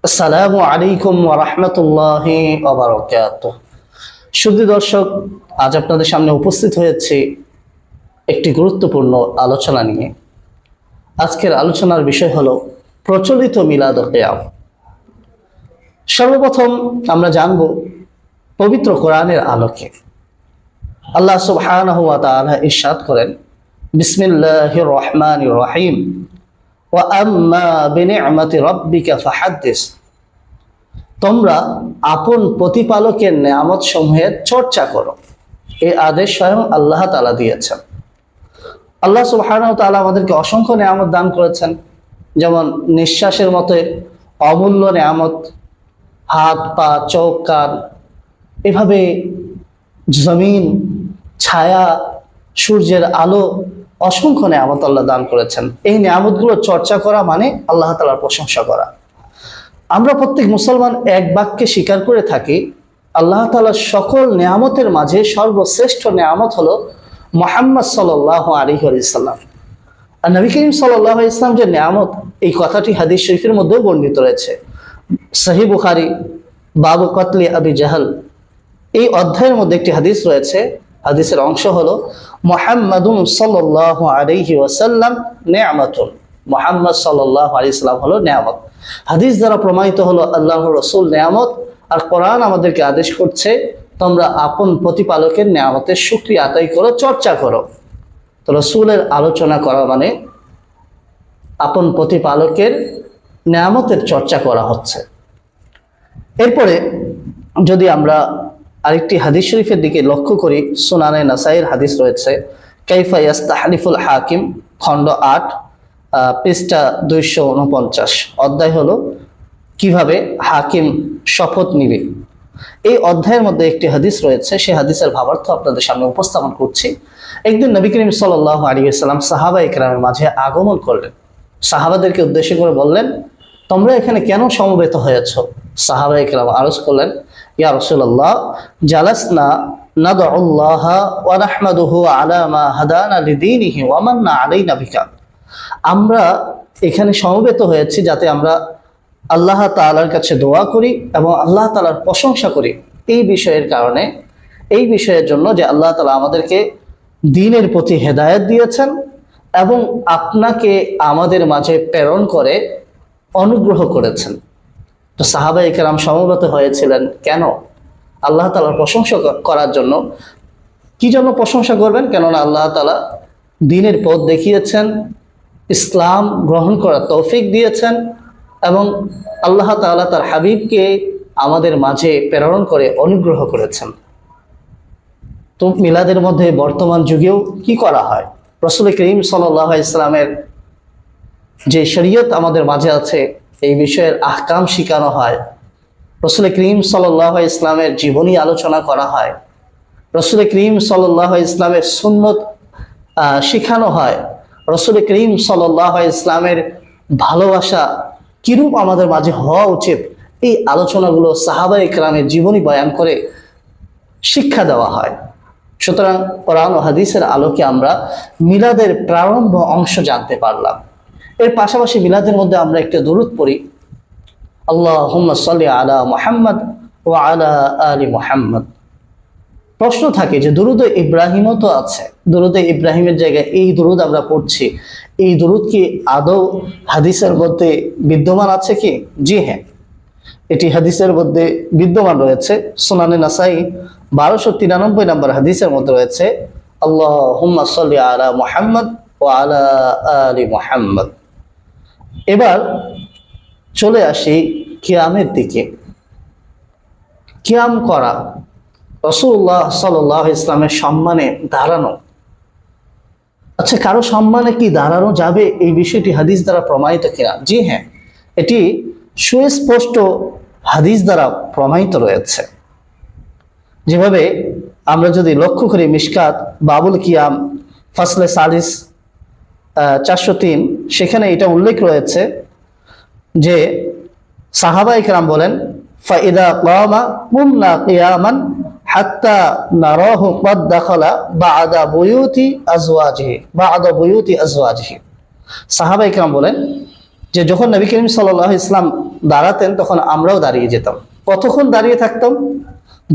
আসসালামু আলাইকুম ওয়া রাহমাতুল্লাহি ওয়া বারাকাতুহু। সুধী দর্শক, আজ আপনাদের সামনে উপস্থিত হয়েছে একটি গুরুত্বপূর্ণ আলোচনা নিয়ে। আজকের আলোচনার বিষয় হলো প্রচলিত মিলাদ ও কিয়াম। সর্বপ্রথম আমরা জানব পবিত্র কোরআনের আলোকে। আল্লাহ সুবহানাহু ওয়া তাআলা ইরশাদ করেন, বিসমিল্লাহির রহমানির রহিম, ওয়া আম্মা বিনি'মাতি রাব্বিকা ফাহাদ্দিস। তোমরা আপন প্রতিপালকের নেয়ামত সমূহের চর্চা করো। এই আদেশ স্বয়ং আল্লাহ তাআলা দিয়েছেন। আল্লাহ সুবহানাহু ওয়া তাআলা আমাদেরকে অসংখ্য নেয়ামত দান করেছেন, যেমন নিঃশ্বাসের মতো অমূল্য নেয়ামত, হাত পা চোখ কান, এভাবে জমিন, ছায়া, সূর্যের আলো, অসংখ্য নেয়ামত আল্লাহ দান করেছেন। এই নেয়ামতগুলো চর্চা করা মানে আল্লাহ তাআলার প্রশংসা করা। আমরা প্রত্যেক মুসলমান এক বাক্যে স্বীকার করে থাকি, আল্লাহ তাআলার সকল নেয়ামতের মাঝে সর্বশ্রেষ্ঠ নেয়ামত হলো মুহাম্মদ সাল্লাল্লাহু আলাইহি ওয়াসাল্লাম। আর নবী করিম সাল্লাল্লাহু আলাইহি ওয়াসাল্লাম যে নেয়ামত, এই কথাটি হাদিস শরীফের মধ্যেও বর্ণিত রয়েছে। সহিহ বুখারী বাবু কতলি আবি জাহল, এই অধ্যায়ের মধ্যে একটি হাদিস রয়েছে। হাদিসের অংশ হলো মুহাম্মাদুন সাল্লাল্লাহু আলাইহি ওয়াসাল্লাম নি'মাতুন। মুহাম্মদ সাল্লাল্লাহু আলাইহি ওয়াসাল্লাম হলো নিয়ামত। হাদিস দ্বারা প্রমাণিত হলো আল্লাহর রাসূল নিয়ামত, আর কোরআন আমাদেরকে আদেশ করছে তোমরা আপন প্রতিপালকের নিয়ামতের শুকরিয়া আদায় করো, চর্চা করো। তো রাসূলের আলোচনা করা মানে আপন প্রতিপালকের নিয়ামতের চর্চা করা হচ্ছে। এরপরে যদি আমরা আরেকটি হাদিস শরীফের দিকে লক্ষ্য করি, সুনানে নাসাইর হাদিস রয়েছে, কাইফা ইয়াস্তাহলিফুল হাকিম, খণ্ড 8, পৃষ্ঠা 249, অধ্যায় হলো কিভাবে হাকিম শপথ নিবে। এই অধ্যায়ের মধ্যে একটি হাদিস রয়েছে, সেই হাদিসের ভাবার্থ আপনাদের সামনে উপস্থাপন করছি। একদিন নবী করিম সাল্লাল্লাহু আলাইহি ওয়াসাল্লাম সাহাবায়ে কেরামের মাঝে আগমন করলেন। সাহাবাদেরকে উদ্দেশ্য করে বললেন, তোমরা এখানে কেন সমবেত হয়েছো? সাহাবায়ে কেরাম আরজ করলেন, ইয়া রাসূলুল্লাহ, জালাসনা নাদউল্লাহ ওয়া নাহমাদুহু আলা মা হাদানা লিদীনিহি ওয়া মান্না আলাইনা বিকা। আমরা এখানে সমবেত হয়েছি যাতে আমরা আল্লাহ তাআলার কাছে দোয়া করি এবং আল্লাহ তাআলার প্রশংসা করি এই বিষয়ের কারণে, এই বিষয়ের জন্য যে আল্লাহ তাআলা আমাদেরকে দ্বীনের প্রতি হেদায়েত দিয়েছেন এবং আপনাকে আমাদের মাঝে প্রেরণ করে অনুগ্রহ করেছেন। তো সাহাবায়ে কেরাম সমবেত হয়েছিলেন কেন? আল্লাহ তাআলার প্রশংসা করার জন্য। কি জন্য প্রশংসা করবেন? কেননা আল্লাহ তাআলা দ্বীনের পথ দেখিয়েছেন, ইসলাম গ্রহণ করার তৌফিক দিয়েছেন এবং আল্লাহ তাআলা তার হাবিবকে আমাদের মাঝে প্রেরণ করে অনুগ্রহ করেছেন। তো মিলাদের মধ্যে বর্তমান যুগেও কি করা হয়? রাসূল করিম সাল্লাল্লাহু আলাইহি ওয়াসাল্লামের যে শরীয়ত আমাদের মাঝে আছে, এই বিষয়ের আহকাম শেখানো হয়। রাসূল করিম সাল্লাল্লাহু আলাইহি ওয়াসাল্লামের জীবনী আলোচনা করা হয়। রাসূল করিম সাল্লাল্লাহু আলাইহি ওয়াসাল্লামের সুন্নত শেখানো হয়। রাসূল করিম সাল্লাল্লাহু আলাইহি ওয়াসাল্লামের ভালোবাসা কিরূপ আমাদের মাঝে হওয়া উচিত, এই আলোচনাগুলো সাহাবায়ে কেরামের জীবনী বয়ান করে শিক্ষা দেওয়া হয়। সুতরাং কোরআন ও হাদিসের আলোকে আমরা মিলাদের প্রারম্ভ অংশ জানতে পারলাম। এর পাশাপাশি মিলাদের মধ্যে আমরা একটা দরুদ পড়ি, আল্লাহুম্মা সাল্লি আলা মুহাম্মদ ওয়া আলা আলি মুহাম্মদ। প্রশ্ন থাকে যে দুরুদে ইব্রাহিমও তো আছে, দুরুদে ইব্রাহিমের জায়গায় এই দুরুদ আমরা পড়ছি, এই দুরুদ কি আদৌ হাদিসের মধ্যে বিদ্যমান আছে কি? জি হ্যাঁ, এটি হাদিসের মধ্যে বিদ্যমান রয়েছে। সুনানে নাসাই 1293 নম্বর হাদিসের মধ্যে রয়েছে, আল্লাহুম্মা সাল্লি আলা মুহাম্মদ ওয়া আলা আলি মুহাম্মদ। এবার চলে আসি কিয়ামের দিকে। কিয়াম করা রাসূলুল্লাহ সাল্লাল্লাহু আলাইহি ওয়াসাল্লামের সম্মানে দাঁড়ানো। আচ্ছা, কারো সম্মানে কি দাঁড়ানো যাবে? এই বিষয়টি হাদিস দ্বারা প্রমাণিত কিনা? জি হ্যাঁ, এটি সুস্পষ্ট হাদিস দ্বারা প্রমাণিত রয়েছে। যেভাবে আমরা যদি লক্ষ্য করি, মিশকাত বাবুল কিয়াম ফাসলে সালিস 403, সেখানে এটা উল্লেখ রয়েছে যে সাহাবায়ে কেরাম বলেন, ফাইদা কামা কুমনা কিয়ামান হাত্তা নারাহু ক্বাদ দাখালা বা'দা বুয়ুতি আজওয়াজিহি। সাহাবায়ে কেরাম বলেন, যে যখন নবী করিম সাল্লাল্লাহু আলাইহি ইসলাম দাঁড়াতেন তখন আমরাও দাঁড়িয়ে যেতাম। কতক্ষণ দাঁড়িয়ে থাকতাম?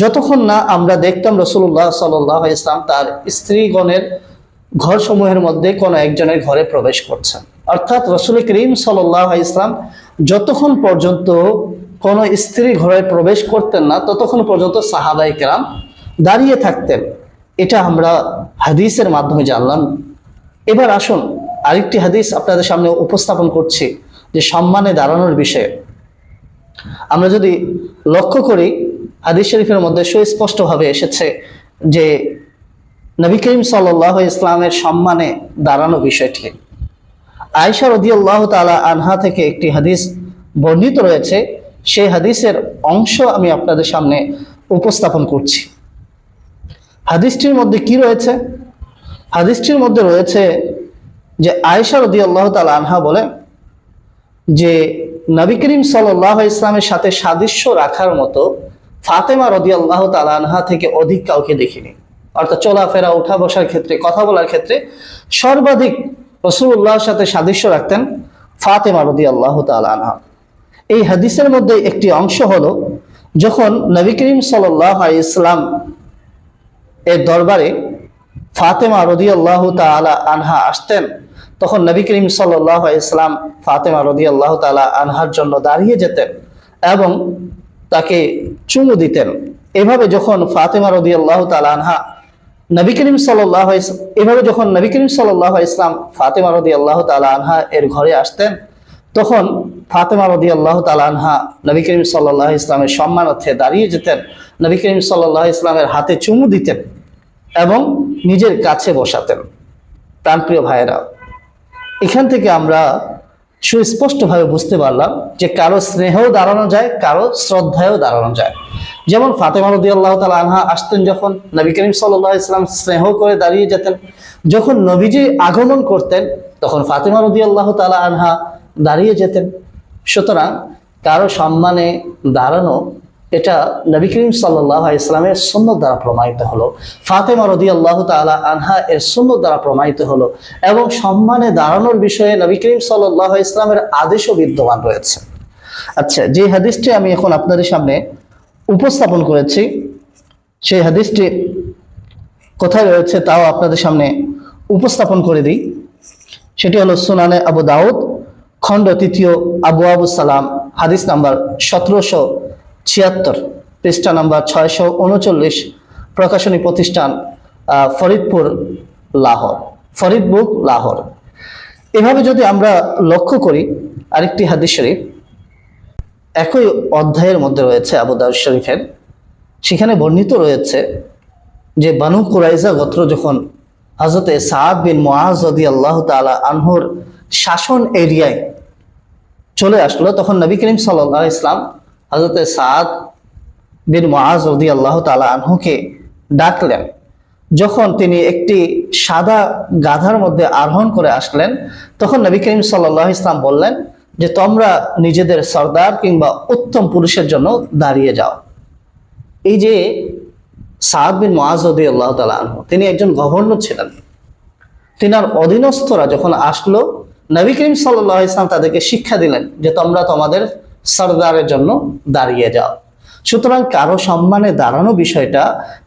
যতক্ষণ না আমরা দেখতাম রাসূলুল্লাহ সাল্লাল্লাহু আলাইহি ইসলাম তার স্ত্রীগণের ঘর সমূহের মধ্যে কোনো একজনের ঘরে প্রবেশ করছেন। অর্থাৎ রাসূল করিম সাল্লাল্লাহু আলাইহি ইসলাম যতক্ষণ পর্যন্ত কোনো স্ত্রী ঘরে প্রবেশ করতেন না ততক্ষণ পর্যন্ত সাহাবায়ে কেরাম দাঁড়িয়ে থাকতেন। এটা আমরা হাদিসের মাধ্যমে জানলাম। এবার আসুন আরেকটি হাদিস আপনাদের সামনে উপস্থাপন করছি যে সম্মানে দাঁড়ানোর বিষয়ে। আমরা যদি লক্ষ্য করি হাদিস শরীফের মধ্যে সুস্পষ্টভাবে এসেছে যে নবী করিম সাল্লাল্লাহু আলাইহি ইসলামের সম্মানে দাঁড়ানো বিষয়টি। আয়েশা রাদিয়াল্লাহু তাআলা আনহা থেকে একটি হাদিস বর্ণিত রয়েছে, সেই হাদিসের অংশ আমি আপনাদের সামনে উপস্থাপন করছি। হাদিসটির মধ্যে কি রয়েছে? হাদিসটির মধ্যে রয়েছে যে আয়েশা রাদিয়াল্লাহু তাআলা আনহা বলে যে নবী করিম সাল্লাল্লাহু আলাইহি ইসলামের সাথে সাদৃশ্য রাখার মতো ফাতেমা রাদিয়াল্লাহু তাআলা আনহা থেকে অধিক কাউকে দেখিনি। অর্থাৎ চলাফেরা, উঠা বসার ক্ষেত্রে, কথা বলার ক্ষেত্রে সর্বাধিক রাসূলুল্লাহর সাথে সাদৃশ্য রাখতেন ফাতেমা রাদিয়াল্লাহু তাআলা আনহা। এই হাদিসের মধ্যে একটি অংশ হলো যখন নবী করিম সাল্লাল্লাহু আলাইহি ইসলাম এর দরবারে ফাতেমা রাদিয়াল্লাহু তাআলা আনহা আসতেন, তখন নবী করিম সাল্লাল্লাহু আলাইহি ইসলাম ফাতেমা রাদিয়াল্লাহু তাআলা আনহার জন্য দাঁড়িয়ে যেতেন এবং তাকে চুমু দিতেন। এভাবে যখন ফাতেমা রাদিয়াল্লাহু তাআলা আনহা নবী করিম সাল্লাল্লাহু আলাইহি এভাবে যখন নবী করিম সাল্লাল্লাহু আলাইহি ইসলাম ফাতেমা রাদিয়াল্লাহু তাআলা আনহা এর ঘরে আসতেন, তখন ফাতেমা রাদিয়াল্লাহু তাআলা আনহা নবী করিম সাল্লাল্লাহু আলাইহি ইসলামের সম্মানার্থে দাঁড়িয়ে যেতেন, নবী করিম সাল্লাল্লাহু আলাইহি ইসলামের হাতে চুমু দিতেন এবং নিজের কাছে বসাতেন। প্রাণপ্রিয় ভাইয়েরা, এখান থেকে আমরা সুস্পষ্টভাবে বুঝতে পারলাম যে কারো স্নেহেও দাঁড়ানো যায়, কারো শ্রদ্ধায়ও দাঁড়ানো যায়। যেমন ফাতেমা রাদিয়াল্লাহু তাআলা আনহা আসতেন যখন, নবী করিম সাল্লাল্লাহু আলাইহি ইসলাম স্নেহ করে দাঁড়িয়ে যেতেন। যখন নবীজি আগমন করতেন তখন ফাতেমা রাদিয়াল্লাহু তাআলা আনহা দাঁড়িয়ে যেতেন। সুতরাং কারো সম্মানে দাঁড়ানো এটা নবী করিম সাল্লাল্লাহু আলাইহি ইসলামের সুন্নাত দ্বারা প্রমাণিত হলো, ফাতেমা রাদিয়াল্লাহু তাআলা আনহা এর সুন্নাত দ্বারা প্রমাণিত হলো এবং সম্মানে দাঁড়ানোর বিষয়ে নবী করিম সাল্লাল্লাহু আলাইহি ইসলামের আদেশও বিদ্যমান রয়েছে। আচ্ছা, যে হাদিসটি আমি এখন আপনাদের সামনে উপস্থাপন করেছি সেই হাদিসটি কোথায় রয়েছে তাও আপনাদের সামনে উপস্থাপন করে দিই। সেটি হলো সুনানে আবু দাউদ খণ্ড 3 আবওয়াবুস সালাম, হাদিস নাম্বার 1776, পৃষ্ঠা নাম্বার 639, প্রকাশনী প্রতিষ্ঠান ফরিদপুর লাহোর। এভাবে যদি আমরা লক্ষ্য করি আরেকটি হাদিস শরীফ একই অধ্যায়ের মধ্যে রয়েছে আবু দাউদ শরীফের, সেখানে বর্ণিত রয়েছে যে বানু কুরাইজা গোত্র যখন হযরতে সাদ বিন মুআজ রাদিয়াল্লাহু তাআলা আনহুর শাসন এরিয়ায় চলে আসলো, তখন নবী করিম সাল্লাল্লাহু আলাইহি ইসলাম হযরতে সাদ বিন মুআজ রাদিয়াল্লাহু তাআলা আনহুকে ডাকলেন। যখন তিনি একটি সাদা গাধার মধ্যে আরোহণ করে আসলেন, তখন নবী করিম সাল্লাল্লাহু আলাইহি ইসলাম বললেন যে তোমরা নিজেদের সর্দার কিংবা উত্তম পুরুষের জন্য দাঁড়িয়ে যাও। এই যে সাদ বিন মুআজ রাদিয়াল্লাহু তাআলা আনহু, তিনি একজন গভর্নর ছিলেন। তিনার অধীনস্থরা যখন আসলো, নবী করিম সাল্লাল্লাহু আলাইহি ইসলাম তাদেরকে শিক্ষা দিলেন যে তোমরা তোমাদের সরদারের জন্য দাঁড়িয়ে যাও। সুতরাং কারো সম্মানে দাঁড়ানো বিষয়টা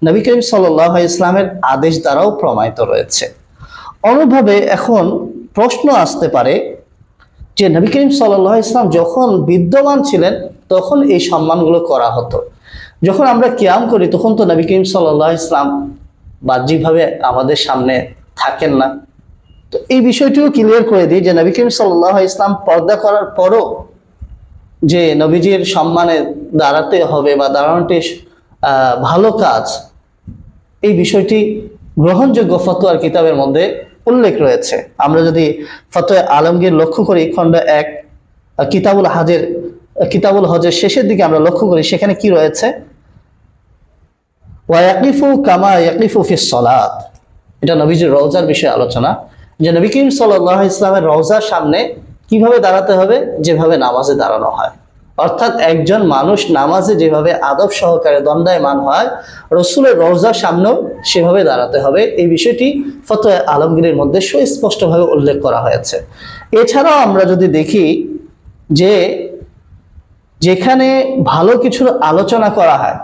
নবী করিম সাল্লাল্লাহু আলাইহি ইসলামের আদেশ দ্বারাও প্রমাণিত রয়েছে। অনুভাবে এখন প্রশ্ন আসতে পারে যে নবী করিম সাল্লাল্লাহু আলাইহি ইসলাম যখন বিদ্যমান ছিলেন তখন এই সম্মানগুলো করা হতো, যখন আমরা কিয়াম করি তখন তো নবী করিম সাল্লাল্লাহু আলাইহি ইসলাম বাহ্যিকভাবে আমাদের সামনে থাকেন না। তো এই বিষয়টিও ক্লিয়ার করে দিই যে নবী করিম সাল্লাল্লাহু আলাইহি ইসলাম পর্দা করার পরও যে নবীজির সম্মানে দাঁড়াতে হবে বা দাঁড়ানোটি ভালো কাজ, এই বিষয়টি গ্রহণযোগ্য ফতোয়ার কিতাবের মধ্যে উল্লেখ রয়েছে। আমরা যদি ফতোয়া আলমগীর লক্ষ্য করি খণ্ড 1 কিতাবুল হজের শেষের দিকে আমরা লক্ষ্য করি, সেখানে কি রয়েছে? ওয়ায়াকিফু কামা ইয়াকিফু ফিস সালাত। এটা নবীজির রওজার বিষয়ে আলোচনা, যে নবী করিম সাল্লাল্লাহু আলাইহি ইসলামের রওজার সামনে কিভাবে দাঁড়াতে হবে, যেভাবে নামাজে দাঁড়ানো হয়। অর্থাৎ একজন মানুষ নামাজে যেভাবে আদব সহকারে দণ্ডায়মান হয়, রসুলের রওজার সামনেও সেভাবে দাঁড়াতে হবে। এই বিষয়টি ফতোয়া আলমগীরের মধ্যে সুস্পষ্টভাবে উল্লেখ করা হয়েছে। এছাড়াও আমরা যদি দেখি যে যেখানে ভালো কিছুর আলোচনা করা হয়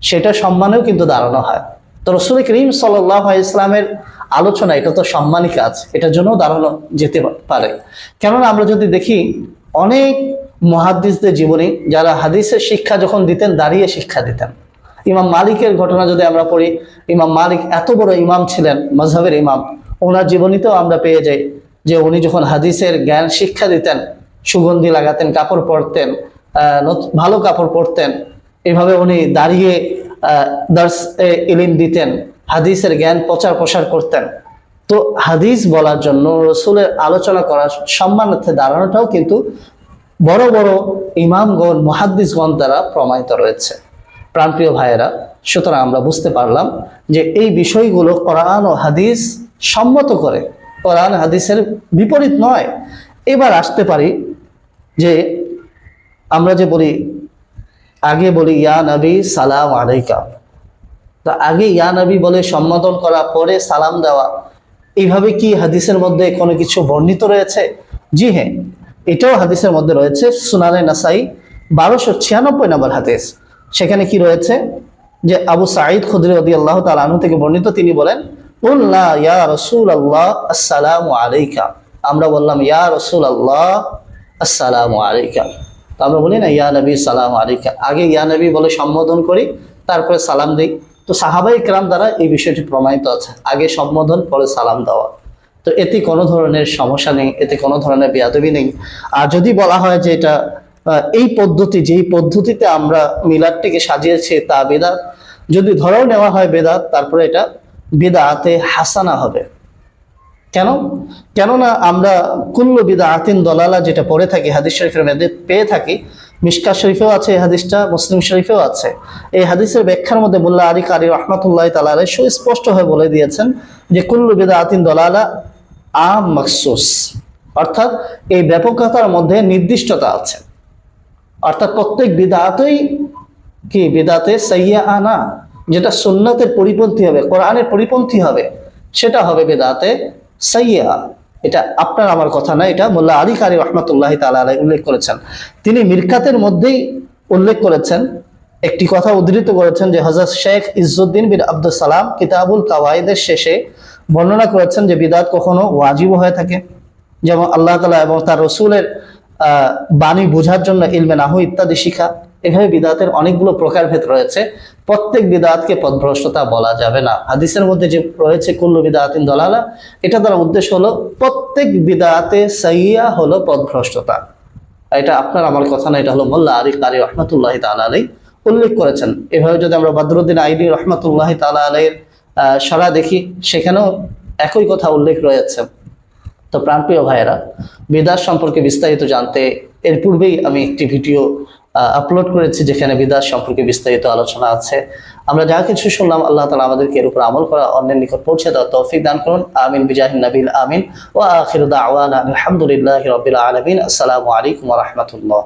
সেটা সম্মানেও কিন্তু দাঁড়ানো হয়। তো রাসূল করিম সাল্লাল্লাহু আলাইহি ইসলামের আলোচনা এটা তো সম্মানী কাজ, এটার জন্য দাঁড়ানো যেতে পারে। কেননা আমরা যদি দেখি অনেক মুহাদ্দিসদের জীবনী, যারা হাদিসের শিক্ষা যখন দিতেন দাঁড়িয়ে শিক্ষা দিতেন। ইমাম মালিকের ঘটনা যদি আমরা পড়ি, ইমাম মালিক এত বড় ইমাম ছিলেন, মাযহাবের ইমাম, ওনার জীবনীতেও আমরা পেয়ে যাই যে উনি যখন হাদিসের জ্ঞান শিক্ষা দিতেন, সুগন্ধি লাগাতেন, কাপড় পরতেন, ভালো কাপড় পরতেন, এভাবে উনি দাঁড়িয়ে দার্স ইলম দিতেন, হাদিসের জ্ঞান প্রচার প্রসার করতেন। তো হাদিস বলার জন্য, রসুলের আলোচনা করার সম্মানার্থে দাঁড়ানোটাও কিন্তু বড় বড় ইমামগণ, মুহাদ্দিসগণ দ্বারা প্রমাণিত রয়েছে। প্রাণপ্রিয় ভাইয়েরা, সুতরাং আমরা বুঝতে পারলাম যে এই বিষয়গুলো কোরআন ও হাদিস সম্মত করে, কোরআন হাদিসের বিপরীত নয়। এবার আসতে পারি যে আমরা যে বলি, আগে বলি ইয়া নবী সালাম আলাইকা, তো আগে ইয়া নবী বলে সম্বোধন করা, পরে সালাম দেওয়া, এইভাবে কি হাদিসের মধ্যে কোনো কিছু বর্ণিত রয়েছে? জি হ্যাঁ, এটাও হাদিসের মধ্যে রয়েছে। সুনানে নাসাই 1296 নম্বর হাদিস। সেখানে কি রয়েছে যে আবু সাঈদ খুদরি রাদিয়াল্লাহু তাআলা আনহু থেকে বর্ণিত, তিনি বলেন, কুলনা ইয়া রাসূলুল্লাহ আসসালামু আলাইকা। আমরা বললাম ইয়া রাসূলুল্লাহ আসসালামু আলাইকা। তো আমরা বলি না ইয়া নবী সালাম আলাইকা, আগে ইয়া নবী বলে সম্বোধন করি, তারপরে সালাম দিই। তো সাহাবায়ে কেরাম দ্বারা এই বিষয়টি প্রমাণিত আছে, আগে সম্বোধন পরে সালাম দেওয়া। তো এতে কোনো ধরনের সমস্যা নেই, এতে কোনো ধরনের বেয়াদবি নেই। আর যদি বলা হয় যে এটা এই পদ্ধতি, যেই পদ্ধতিতে আমরা মিলাদটিকে সাজিয়েছি তা বেদাত, যদি ধরেও নেওয়া হয় বেদাত, তারপরে এটা বিদআতে হাসানা হবে। কেননা আমরা কুল্লু বিদআতিন দলালা যেটা পড়ে থাকি, হাদিস শরীফের মধ্যে পেয়ে থাকি, মিশকাত শরীফেও আছে এই হাদিসটা, মুসলিম শরীফেও আছে। এই হাদিসের ব্যাখ্যার মধ্যে মোল্লা আলী কারি রাহমাতুল্লাহি তাআলা আলাইহি সুস্পষ্ট হয়ে বলে দিয়েছেন যে কুল্লু বিদআতিন দলালা আম মাখসুস, অর্থাৎ এই ব্যাপকতার মধ্যে নির্দিষ্টতা আছে। অর্থাৎ প্রত্যেক বিদআতই কি বিদআতে সাইয়্যা না, যেটা সুন্নাতের পরিপন্থী হবে, কোরআনের পরিপন্থী হবে, সেটা হবে বিদআতে সাইয়্যা। এটা আপনার আমার কথা না, এটা মোল্লা আলী কারি রাহমাতুল্লাহি তাআলা আলাইহি উল্লেখ করেছেন। তিনি মিরকাতের মধ্যেই উল্লেখ করেছেন, একটি কথা উদ্ধৃত করেছেন যে হযরত শেখ ইজ্জুদ্দিন বিন আব্দুস সালাম কিতাবুল কাওয়াইদের শেষে বর্ণনা করেছেন যে বিদআত কখনো ওয়াজিব হয়ে থাকে, যেমন আল্লাহ তাআলা এবং তার রাসূলের বাণী বোঝার জন্য ইলমে নাহু ইত্যাদি শিখা। এভাবে বিদআতের অনেকগুলো প্রকারভেদ রয়েছে। প্রত্যেক বিদআতকে পথভ্রষ্টতা বলা যাবে না। হাদিসের মধ্যে যে রয়েছে কুল্লু বিদআতিন দলালা, এটা দ্বারা উদ্দেশ্য হলো প্রত্যেক বিদআতে সাইয়্যা হলো পথভ্রষ্টতা। এটা আপনার আমার কথা না, এটা হলো মোল্লা আলী কারি রাহমাতুল্লাহি তাআলা আলাইহি উল্লেখ করেছেন। এভাবে যদি আমরা বদরুদ্দিন আইনি রাহমাতুল্লাহি তাআলা আলাইহির সরা দেখি, সেখানেও একই কথা উল্লেখ রয়েছে। তো প্রাণপ্রিয় ভাইয়েরা, বিদআত সম্পর্কে বিস্তারিত জানতে এর পূর্বেই আমি একটি ভিডিও আপলোড করেছি যেখানে বিদআত সম্পর্কে বিস্তারিত আলোচনা আছে। আমরা যা কিছু শুনলাম, আল্লাহ তাআলা আমাদেরকে এর উপর আমল করা, অন্যের নিকট পৌঁছে দেওয়ার তৌফিক দান করুন। আমিন বিজাহিন নবিল আমিন। ওয়া আখিরু দাওয়ানা আলহামদুলিল্লাহি রাব্বিল আলামিন। আসসালামু আলাইকুম ওয়া রাহমাতুল্লাহ।